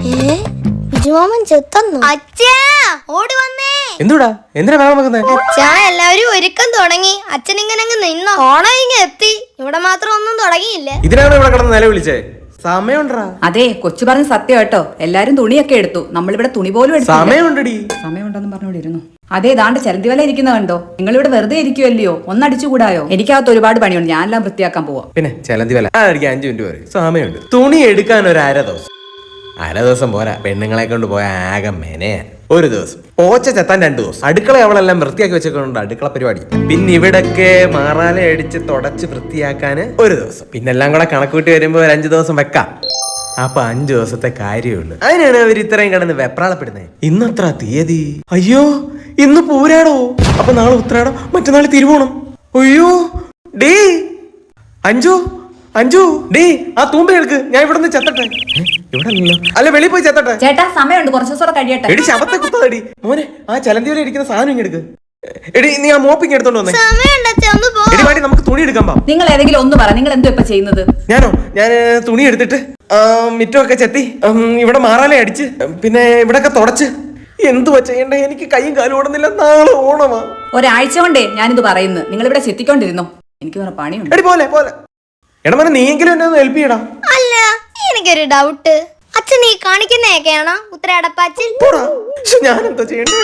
ബിജുമാമൻ ചെത്തന്നു. അച്ഛാ ഓടി വന്നേ. എന്തുടാ എന്തിനാ വേണം വെക്കുന്നേ? അച്ഛാ എല്ലാവരും ഒരുക്കം തുടങ്ങി. അച്ഛൻ ഇങ്ങനെ നിന്നോ? ഓണം ഇങ്ങ എത്തി. ഇവിടെ മാത്രം ഒന്നും തുടങ്ങിയില്ല. ഇതിനാണ് ഇവിടെ കിടന്ന് നില വിളിച്ചേ? സമയമുണ്ടാ? അതെ, കൊച്ചു പറഞ്ഞ സത്യം കേട്ടോ. എല്ലാരും തുണിയൊക്കെ എടുത്തു. നമ്മളിവിടെ തുണി പോലും എടുത്തു. സമയമുണ്ടടി. സമയമുണ്ടെന്ന് പറഞ്ഞോടെ ഇരുന്നു. അതെ, ദാണ്ട് ചലന്തി വല ഇരിക്കുന്ന കണ്ടോ? നിങ്ങൾ ഇവിടെ വെറുതെ ഇരിക്കുവല്ലയോ? ഒന്നടിച്ചുകൂടായോ? എനിക്കകത്ത് ഒരുപാട് പണിയുണ്ട്. ഞാനെല്ലാം വൃത്തിയാക്കാൻ പോവാം. പിന്നെ ചലന്തി വല 5 മിനിറ്റ് വരെ സമയമുണ്ട്. തുണി എടുക്കാൻ ഒരു അര ദിവസം പോരാ. പെണ്ണുങ്ങളെ കൊണ്ട് പോയ ആകെ മെനയാൻ ഒരു ദിവസം. പോച്ച ചെത്താൻ 2 ദിവസം. അടുക്കള അവളെല്ലാം വൃത്തിയാക്കി വെച്ചേക്കൊണ്ട് അടുക്കള പരിപാടി. പിന്നെ ഇവിടൊക്കെ മാറാല അടിച്ച് തുടച്ച് വൃത്തിയാക്കാന് ഒരു ദിവസം. പിന്നെല്ലാം കൂടെ കണക്കൂട്ടി വരുമ്പോ ഒരു 5 ദിവസം വെക്കാം. അപ്പൊ 5 ദിവസത്തെ കാര്യമുള്ളൂ. അതിനാണ് അവർ ഇത്രയും കിടന്ന് വെപ്രാളപ്പെടുന്നത്. ഇന്നത്ര തീയതി? അയ്യോ, ഇന്ന് പൂരാടോ. അപ്പൊ നാളെ ഉത്രാടം, മറ്റന്നാൾ തിരുവോണം. അയ്യോ ഡേ അഞ്ചു ഡേ, ആ തൂമ്പ എടുക്ക്. ഞാൻ ഇവിടെ നിന്ന് ചെത്തട്ടെ. ഇവിടെ അല്ല, വെളിയിൽ പോയി ചെത്തട്ടെ. ചേട്ടാ സമയമുണ്ട്, കുറച്ച് ദിവസം കഴിയട്ടെ. എടി ശവത്തെ കുത്തടി മോനെ. ആ ചലന്തി വല ഇരിക്കുന്ന സാധനം ഇങ്ങ് എടുക്ക്. എടി നീ ആ മോപ്പിങ് എടുത്തോണ്ട് വന്നേ. എടി വാടി, നമുക്ക് തുണി എടുക്കാൻ പോവാം. നിങ്ങൾ ഏതെങ്കിലും ഒന്ന് പറ, നിങ്ങൾ എന്തോ ഇപ്പൊ ചെയ്യുന്നത്? ഞാൻ തുണി എടുത്തിട്ട് മിറ്റമൊക്കെ ചെത്തി ഇവിടെ മാറാലെ അടിച്ച് പിന്നെ ഇവിടൊക്കെ തുടച്ച് എന്തുവാ ചെയ്യണ്ടേ? എനിക്ക് കൈയും കാലും ഓടുന്നില്ല. നാളെ ഓണമാ. ഒരാഴ്ച കൊണ്ടേ ഞാനിത് പറയുന്നു. നിങ്ങൾ ഇവിടെ ചെത്തിക്കൊണ്ടിരുന്നോ? എനിക്ക് വേറെ പണിയുണ്ട്. എടി പോലെ എടാ മോനെ, നീയെങ്കിലും എന്നെ ഒന്ന് ഹെൽപ്പ് ചെയ്യടാ. അല്ല, എനിക്കൊരു ഡൗട്ട്. അച്ഛൻ നീ കാണിക്കുന്നതൊക്കെയാണോ ഉത്തരാടപ്പാച്ചിൽ? ഞാൻ എന്താ ചെയ്യണ്ടേ?